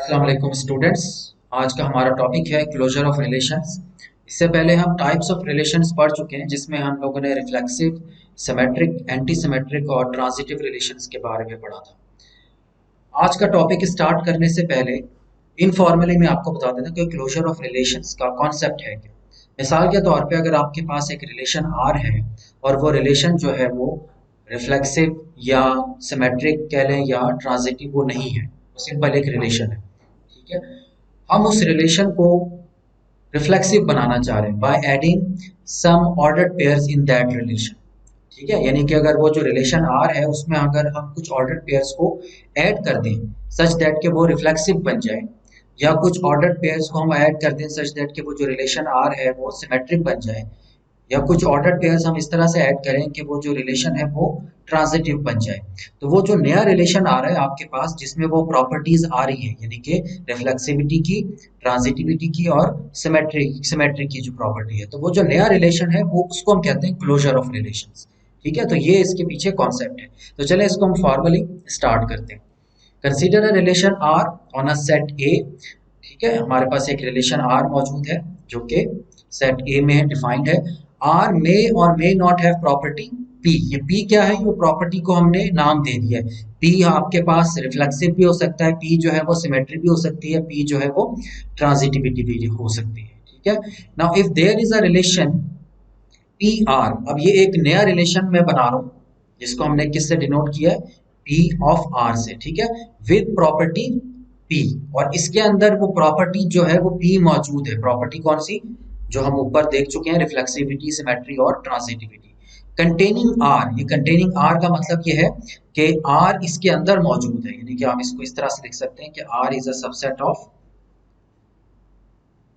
अस्सलाम वालेकुम स्टूडेंट्स। आज का हमारा टॉपिक है क्लोजर ऑफ रिलेशंस। इससे पहले हम टाइप्स ऑफ रिलेशंस पढ़ चुके हैं, जिसमें हम लोगों ने रिफ्लेक्सिव, सिमेट्रिक, एंटी सिमेट्रिक और ट्रांजिटिव रिलेशंस के बारे में पढ़ा था। आज का टॉपिक स्टार्ट करने से पहले इनफॉर्मली मैं आपको बता देता हूं कि क्लोजर ऑफ रिलेशंस का कॉन्सेप्ट है क्या। मिसाल के तौर पे अगर आपके पास एक रिलेशन आर है और वो रिलेशन जो है वो रिफ्लेक्सिव या सिमेट्रिक कह लें या ट्रांजिटिव, वो नहीं है, वो सिंपल एक रिलेशन है। ठीक है, हम उस रिलेशन को रिफ्लेक्सिव बनाना चाह रहे हैं by adding some ordered pairs in that relation. ठीक है, यानी कि अगर वो जो रिलेशन आर है उसमें अगर हम कुछ ऑर्डर्ड पेयर्स को ऐड कर दें सच दैट कि वो रिफ्लेक्सिव बन जाए, या कुछ ऑर्डर्ड पेयर्स को हम ऐड कर दें सच दैट कि वो जो रिलेशन आर है वो सिमेट्रिक बन जाए, या कुछ ऑर्डर पेयर्स हम इस तरह से ऐड करें कि वो जो रिलेशन है वो ट्रांजिटिव बन जाए, तो वो जो नया रिलेशन आ रहा है आपके पास जिसमें वो प्रॉपर्टीज आ रही है, यानी कि रिफ्लेक्सिविटी की, ट्रांजिटिविटी की और सिमेट्रिक की जो प्रॉपर्टी है, तो वो जो नया रिलेशन है वो उसको हम कहते हैं क्लोजर ऑफ रिलेशंस। ठीक है, तो ये इसके पीछे कॉन्सेप्ट है। तो चले इसको हम फॉर्मली स्टार्ट करते हैं। Consider a relation R on a set A. ठीक है, हमारे पास एक रिलेशन आर मौजूद है जो कि सेट ए में डिफाइंड है। आर मे और may not have property P. ये पी क्या है, ये प्रॉपर्टी को हमने नाम दे दिया है। पी आपके पास रिफ्लेक्सिव भी हो सकता है, पी जो है वो सिमेट्रिक भी हो सकती है, पी जो है वो ट्रांजिटिविटी भी हो सकती है। ठीक है, now if there is a relation P R, अब ये एक नया रिलेशन मैं बना रहा हूँ जिसको हमने किससे डिनोट किया है, पी ऑफ आर से। ठीक है, विद प्रॉपर्टी पी, और इसके अंदर वो प्रॉपर्टी जो है वो पी मौजूद है। प्रॉपर्टी कौन सी, जो हम ऊपर देख चुके हैं, रिफ्लेक्सिविटी, सिमेट्री और ट्रांजिटिविटी। कंटेनिंग आर, ये कंटेनिंग आर का मतलब ये है कि आर इसके अंदर मौजूद है, यानी कि आप इसको इस तरह से लिख सकते हैं कि R is a subset of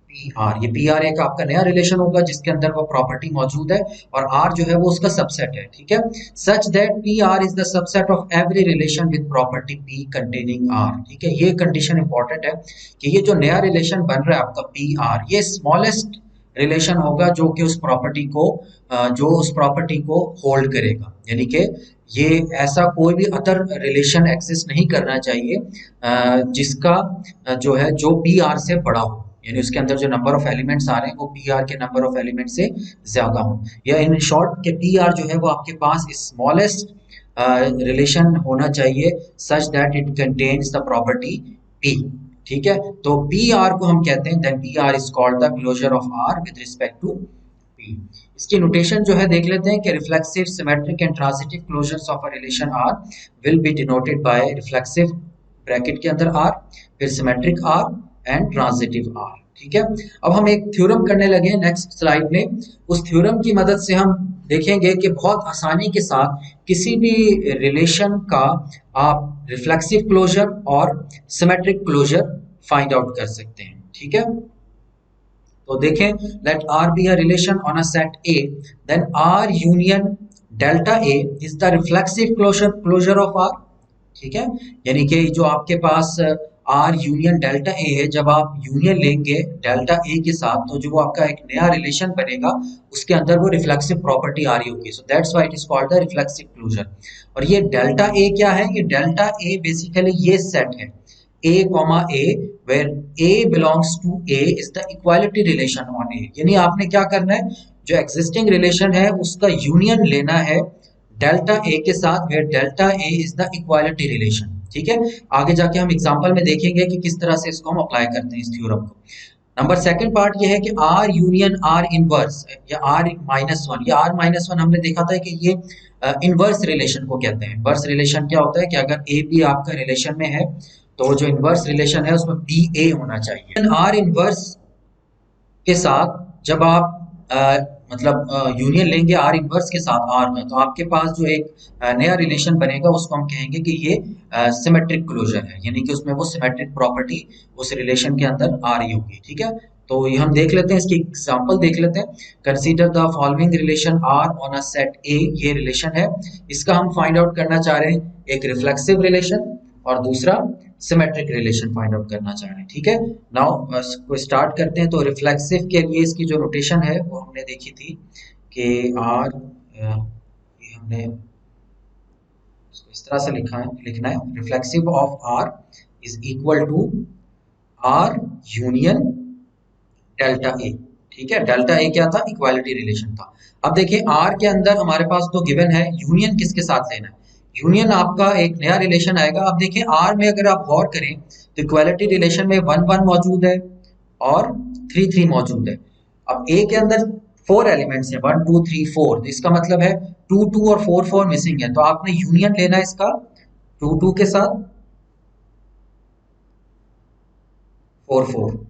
P R. ये पी आर एक आपका नया रिलेशन होगा जिसके अंदर वो प्रॉपर्टी मौजूद है, और आर जो है वो उसका सबसेट है। ठीक है, such that P R is the subset of every relation with property P containing R. ठीक है, ये कंडीशन इंपॉर्टेंट है कि ये जो नया रिलेशन बन रहा है आपका पी आर, ये स्मॉलेस्ट रिलेशन होगा जो कि उस प्रॉपर्टी को होल्ड करेगा, यानी कि ये ऐसा कोई भी अदर रिलेशन एग्जिस्ट नहीं करना चाहिए जिसका जो है जो पी आर से बड़ा हो, यानी उसके अंदर जो नंबर ऑफ एलिमेंट्स आ रहे हैं वो पी आर के नंबर ऑफ एलिमेंट से ज्यादा हो, या इन शॉर्ट के पी आर जो है वो आपके पास स्मॉलेस्ट रिलेशन होना चाहिए such that it contains the property P. ठीक है, तो पी आर को हम कहते हैं, then P R is called the closure of R with respect to P. इसकी नोटेशन जो है देख लेते हैं कि reflexive, symmetric and transitive closures of a relation R will be denoted by reflexive bracket के अंदर आर, फिर symmetric R and transitive R. ठीक है, अब हम एक थ्योरम करने लगे हैं नेक्स्ट स्लाइड में। उस थ्योरम की मदद से हम देखेंगे कि बहुत आसानी के साथ किसी भी रिलेशन का आप रिफ्लेक्सिव क्लोजर और सिमेट्रिक क्लोजर फाइंड आउट कर सकते हैं। ठीक है, तो देखें, let R be a relation on a set A, then R union delta A is the reflexive closure of R. ठीक है, यानी कि जो आपके पास आर यूनियन डेल्टा ए है, जब आप यूनियन लेंगे डेल्टा ए के साथ तो जो वो आपका एक नया रिलेशन बनेगा उसके अंदर वो रिफ्लेक्सिव प्रॉपर्टी आ रही होगी, so that's why it is called the reflexive closure. और ये डेल्टा ए क्या है, ये डेल्टा ए बेसिकली ये सेट है a comma a where a belongs to a is the equality relation on a, यानी आपने क्या करना है, जो एग्जिस्टिंग रिलेशन है उसका यूनियन लेना है डेल्टा ए के साथ, where delta A is the equality relation. ठीक है, आगे जाके हम एग्जांपल में देखेंगे कि किस तरह से इसको हम अप्लाई करते हैं इस थ्योरम को। नंबर सेकंड पार्ट ये है कि आर यूनियन आर इनवर्स या आर माइनस वन, या आर माइनस वन हमने देखा था कि ये इनवर्स रिलेशन को कहते हैं। इनवर्स रिलेशन क्या होता है कि अगर ए बी आपका रिलेशन में है तो जो इनवर्स रिलेशन है उसमें बी ए होना चाहिए। आर इनवर्स के साथ जब आप मतलब यूनियन लेंगे आर इनवर्स के साथ आर में, तो आपके पास जो एक नया रिलेशन बनेगा उसको हम कहेंगे कि ये सिमेट्रिक क्लोजर है, यानी कि उसमें वो सिमेट्रिक प्रॉपर्टी उस रिलेशन के अंदर आ रही होगी। ठीक है, तो ये हम देख लेते हैं, इसकी एग्जांपल देख लेते हैं। Consider the following relation R on a set A, ये रिलेशन है, इसका हम फाइंड आउट करना चाह रहे हैं एक रिफ्लेक्सिव रिलेशन और दूसरा सिमेट्रिक रिलेशन फाइंड आउट करना चाह रहे हैं। ठीक है, नाउ को स्टार्ट करते हैं। तो रिफ्लेक्सिव के लिए इसकी जो नोटेशन है वो हमने देखी थी कि आर, ये हमने इसको इस तरह से लिखना है, reflexive of R is equal to R union delta A. ठीक है, डेल्टा ए क्या था, इक्वालिटी रिलेशन था। अब देखिए आर के अंदर हमारे पास तो गिवन है, यूनियन किसके साथ लेना है। यूनियन आपका एक नया रिलेशन आएगा। अब देखिए आर में अगर आप गौर करें तो इक्वालिटी रिलेशन में 1 1 मौजूद है और 3 3 मौजूद है। अब ए के अंदर 4 एलिमेंट्स हैं, 1 2 3 4, तो इसका मतलब है 2 2 और 4 4 मिसिंग है, तो आपने यूनियन लेना है इसका 2 2 के साथ 4 4।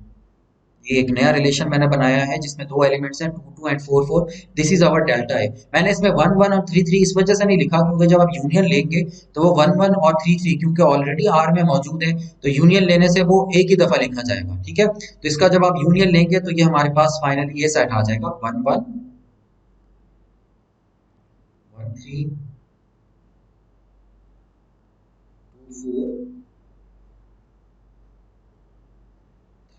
ये एक नया रिलेशन मैंने बनाया है जिसमें 2 एलिमेंट्स हैं, 2 2 and 4 4। This is our delta है। मैंने इसमें 1 1 और 3 3 इस वजह से नहीं लिखा क्योंकि जब आप यूनियन लेंगे तो वो 1 1 और 3 3 क्योंकि ऑलरेडी आर में मौजूद है, तो यूनियन लेने से वो एक ही दफा लिखा जाएगा। ठीक है, तो इसका जब आप यूनियन लेंगे तो ये हमारे पास फाइनली ये सेट आ जाएगा 1 1 1 3 2 4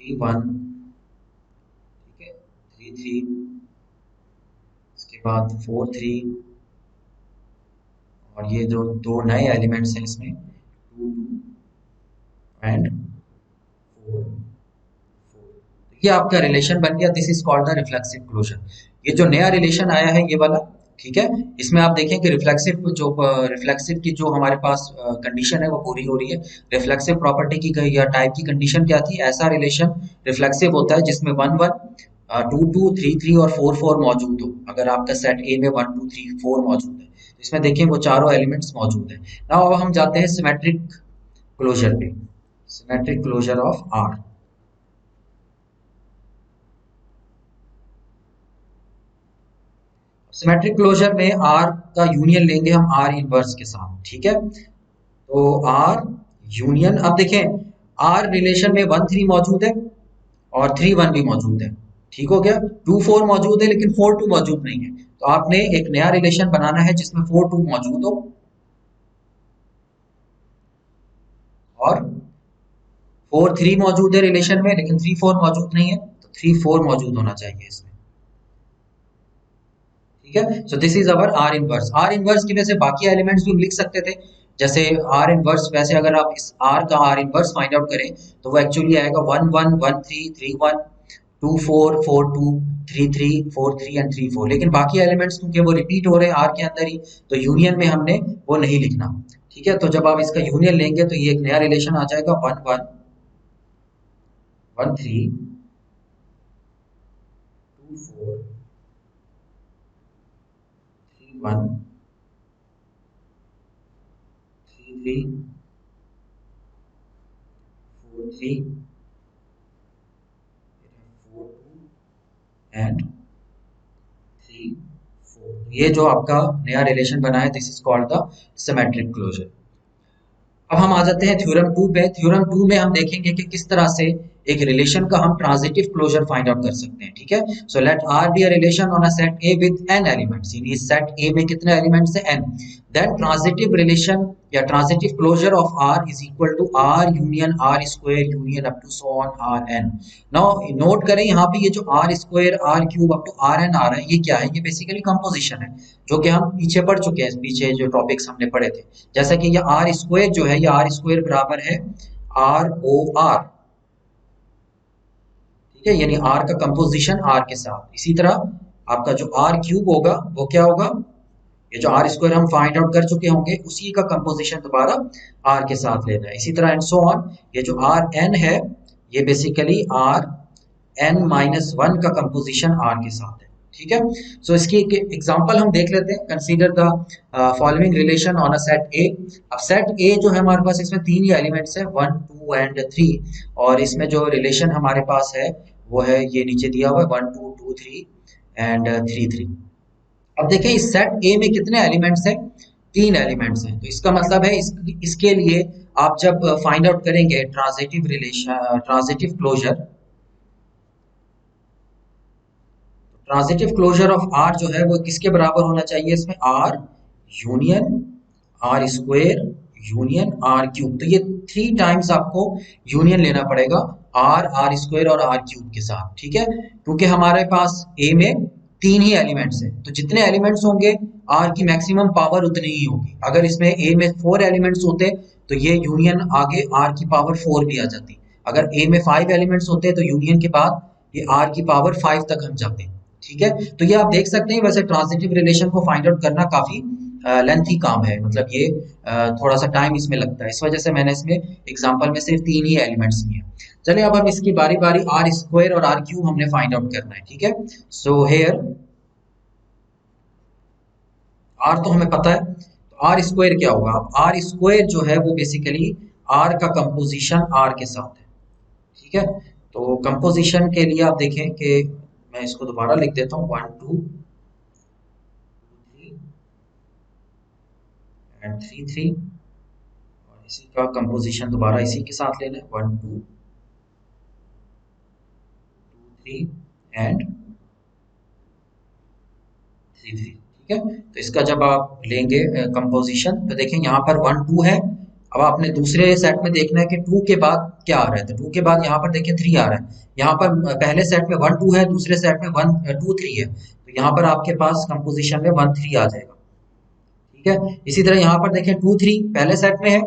3 1। ठीक है, 3 3, इसके बाद 4 3, और ये जो दो नए एलिमेंट्स हैं इसमें 2 2 एंड 4 4। ये आपका रिलेशन बन गया। This is called the reflexive closure. ये जो नया रिलेशन आया है ये वाला, ठीक है, इसमें आप देखें कि रिफ्लेक्सिव की जो हमारे पास कंडीशन है वो पूरी हो रही है। रिफ्लेक्सिव प्रॉपर्टी की या टाइप की कंडीशन क्या थी, ऐसा रिलेशन रिफ्लेक्सिव होता है जिसमें 1 1 2 2 3 3 और 4 4 मौजूद हो। अगर आपका सेट ए में 1 2 3 4 मौजूद है तो इसमें देखें वो चारों एलिमेंट्स मौजूद है। नाउ अब हम जाते हैं सिमेट्रिक क्लोजर पे, symmetric closure of R. Symmetric closure में आर का यूनियन लेंगे हम आर इनवर्स के साथ। ठीक है, तो आर यूनियन, अब देखें आर रिलेशन में 1 3 मौजूद है और 3 1 भी मौजूद है। ठीक हो गया, 2 4 मौजूद है लेकिन 4 2 मौजूद नहीं है, तो आपने एक नया रिलेशन बनाना है जिसमें 4 2 मौजूद हो और 4 3 मौजूद है रिलेशन में लेकिन 3 4 मौजूद नहीं है, तो 3 4 मौजूद होना चाहिए इसमें। ठीक है, so this is our are inverse. Are inverse की वजह से बाकी एलिमेंट्स भी हम लिख सकते थे, जैसे आर इनवर्स, वैसे अगर आप इस आर का आर इनवर्स फाइंड आउट करें तो वो एक्चुअली आएगा 1 1 1 3 3 1 2 4 4 2 3 3 4 3 एंड 3 4। लेकिन बाकी एलिमेंट्स क्योंकि वो रिपीट हो रहे हैं आर के अंदर ही, तो यूनियन में हमने वो नहीं लिखना। ठीक है, तो जब आप इसका यूनियन लेंगे तो ये एक नया रिलेशन आ जाएगा 1 1 1 3 2 4 3 1 3 3 4 3 4 2 एंड 3 4। ये जो आपका नया रिलेशन बना है this is called the symmetric closure. अब हम आ जाते हैं थ्योरम 2 पे। थ्योरम 2 में हम देखेंगे कि किस तरह से एक रिलेशन का हम ट्रांजिटिव क्लोजर फाइंड आउट कर सकते हैं। ठीक है, so let R be a relation on a set A with N elements, यानी सेट ए में कितने एलिमेंट्स हैं, एन। देन ट्रांजिटिव रिलेशन या transitive closure of R is equal to R union R square union up to so on R N. Now note करें यहाँ पे ये जो R square R cube up to R N आ रहा है, ये क्या है, ये बेसिकली कंपोजिशन है जो कि हम पीछे पढ़ चुके हैं, पीछे जो टॉपिक्स हमने पढ़े थे। जैसा कि ये आर स्क्वायर जो है, ये आर स्क्वायर बराबर है आर ओ आर। ठीक है, यानी आर का कंपोजिशन आर के साथ। इसी तरह आपका जो आर क्यूब होगा वो क्या होगा, ये जो आर स्क्वायर हम फाइंड आउट कर चुके होंगे उसी का कंपोजिशन दोबारा आर के साथ लेना है। इसी तरह एंड सो ऑन। ये जो आर एन है ये basically R n minus one का कंपोजिशन आर के साथ है। ठीक है, सो इसकी एक एग्जांपल हम देख लेते हैं। Consider the following relation on a set ए। अब सेट ए जो है हमारे पास, इसमें 3 ही एलिमेंट्स है 1 2 एंड 3, और इसमें जो रिलेशन हमारे पास है वो है ये नीचे दिया हुआ है 1 2 2 3 एंड 3 3। अब देखिए इस सेट ए में कितने एलिमेंट्स हैं, 3 एलिमेंट्स हैं, तो इसका मतलब है इसके लिए आप जब फाइंड आउट करेंगे transitive relation, transitive closure, transitive closure of R जो है वो किसके बराबर होना चाहिए, इसमें R union R square union R cube. तो ये 3 टाइम्स आपको यूनियन लेना पड़ेगा आर आर स्क्वायर और आर क्यूब के साथ। ठीक है, क्योंकि हमारे पास ए में 3 ही एलिमेंट्स हैं, तो जितने एलिमेंट्स होंगे आर की मैक्सिमम पावर उतनी ही होगी। अगर इसमें ए में 4 एलिमेंट्स होते तो ये यूनियन आगे आर की पावर 4 भी आ जाती। अगर ए में 5 एलिमेंट्स होते हैं तो यूनियन के बाद ये आर की पावर 5 तक हम जाते हैं। ठीक है, तो ये आप देख सकते हैं। वैसे ट्रांजिटिव रिलेशन को फाइंड आउट करना काफी लेंथी काम है, मतलब ये थोड़ा सा टाइम इसमें लगता है, इस वजह से मैंने इसमें एग्जांपल में सिर्फ 3 ही एलिमेंट्स लिए। चलिए अब हम इसकी बारी बारी आर स्क्वायर और आर क्यूब हमने फाइंड आउट करना है। ठीक है, सो हेयर आर तो हमें पता है, तो आर स्क्वायर क्या होगा? अब आर स्क्वायर जो है वो बेसिकली आर का कंपोजिशन आर के साथ है। ठीक है, तो कंपोजिशन के लिए आप देखें कि मैं इसको दोबारा लिख देता हूँ, 1 2 3 एंड 3 3, और इसी का कंपोजिशन दोबारा इसी के साथ लेना है, 1 2 3 एंड 3 3। ठीक है, तो इसका जब आप लेंगे कंपोजिशन तो देखें यहाँ पर 1 2 है। अब आपने दूसरे सेट में देखना है कि 2 के बाद क्या आ रहा है, तो 2 के बाद यहाँ पर देखिए 3 आ रहा है। यहाँ पर पहले सेट में 1 2 है, दूसरे सेट में 1 2 3 है, तो यहाँ पर आपके पास कंपोजिशन में 1 3 आ जाएगा। ठीक है, इसी तरह यहाँ पर देखें 2 3 पहले सेट में है,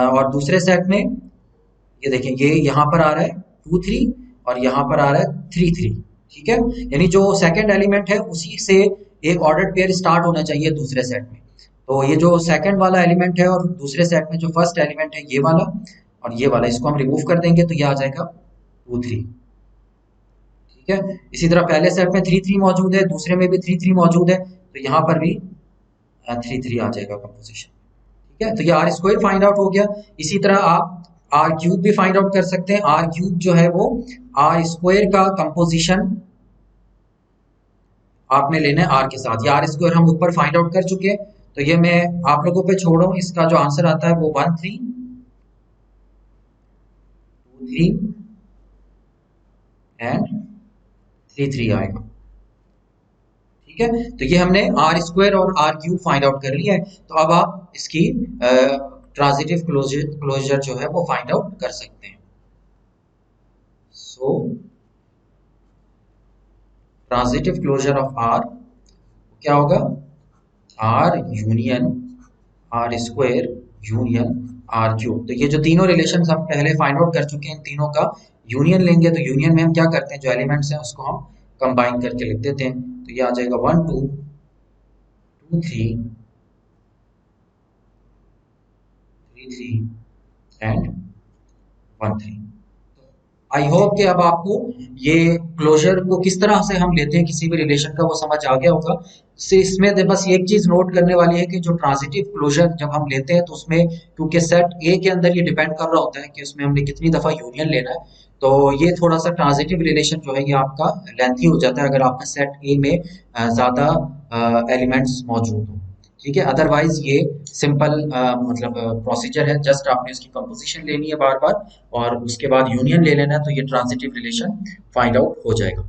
और दूसरे सेट में ये देखें ये यहाँ पर आ रहा है 2 3 और यहाँ पर आ रहा है 3 3। ठीक है, यानी जो सेकंड एलिमेंट है उसी से एक ऑर्डर्ड पेयर स्टार्ट होना चाहिए दूसरे सेट में। तो ये जो सेकंड वाला एलिमेंट है और दूसरे सेट में जो फर्स्ट एलिमेंट है ये वाला और ये वाला, इसको हम रिमूव कर देंगे तो ये आ जाएगा 2 3। ठीक है, इसी तरह पहले सेट में 3 3 मौजूद है, दूसरे में भी 3 3 मौजूद है, तो यहाँ पर भी 3 3 आ जाएगा कंपोजिशन। ठीक है, तो ये आर स्क्वायर फाइंड आउट हो गया। इसी तरह आप आर क्यूब भी फाइंड आउट कर सकते हैं। आर क्यूब जो है वो आर स्क्वायर का कंपोजिशन आपने लेना है आर के साथ। ये आर स्क्वायर हम ऊपर फाइंड आउट कर चुके हैं, तो ये मैं आप लोगों पे छोड़ रहा हूँ। इसका जो आंसर आता है वो 1 3 2 3 एंड 3 3 आएगा। ठीक है, तो ये हमने आर स्क्वायर और आर क्यूब फाइंड आउट कर लिया है। तो अब आप इसकी ट्रांजिटिव क्लोजर जो है वो फाइंड आउट कर सकते हैं। So transitive closure of R क्या होगा? R union R square union R cube. तो ये जो तीनों रिलेशंस हम पहले फाइंड आउट कर चुके हैं, इन तीनों का यूनियन लेंगे, तो यूनियन में हम क्या करते हैं, जो एलिमेंट्स हैं उसको हम कंबाइन करके लिख देते हैं। तो ये आ जाएगा 1 2 2 3 3 3 एंड 1 3। आई होप कि अब आपको ये क्लोजर को किस तरह से हम लेते हैं किसी भी रिलेशन का वो समझ आ गया होगा। से इसमें बस एक चीज नोट करने वाली है कि जो ट्रांजिटिव क्लोजर जब हम लेते हैं तो उसमें क्योंकि सेट ए के अंदर ये डिपेंड कर रहा होता है कि उसमें हमने कितनी दफा यूनियन लेना है, तो ये थोड़ा सा ट्रांजिटिव रिलेशन जो है ये आपका लेंथी हो जाता है अगर आपका सेट ए में ज्यादा एलिमेंट्स मौजूद हो। ठीक है, अदरवाइज ये सिंपल मतलब प्रोसीजर है, जस्ट आपने इसकी कंपोजिशन लेनी है बार बार और उसके बाद यूनियन ले लेना है, तो ये ट्रांजिटिव रिलेशन फाइंड आउट हो जाएगा।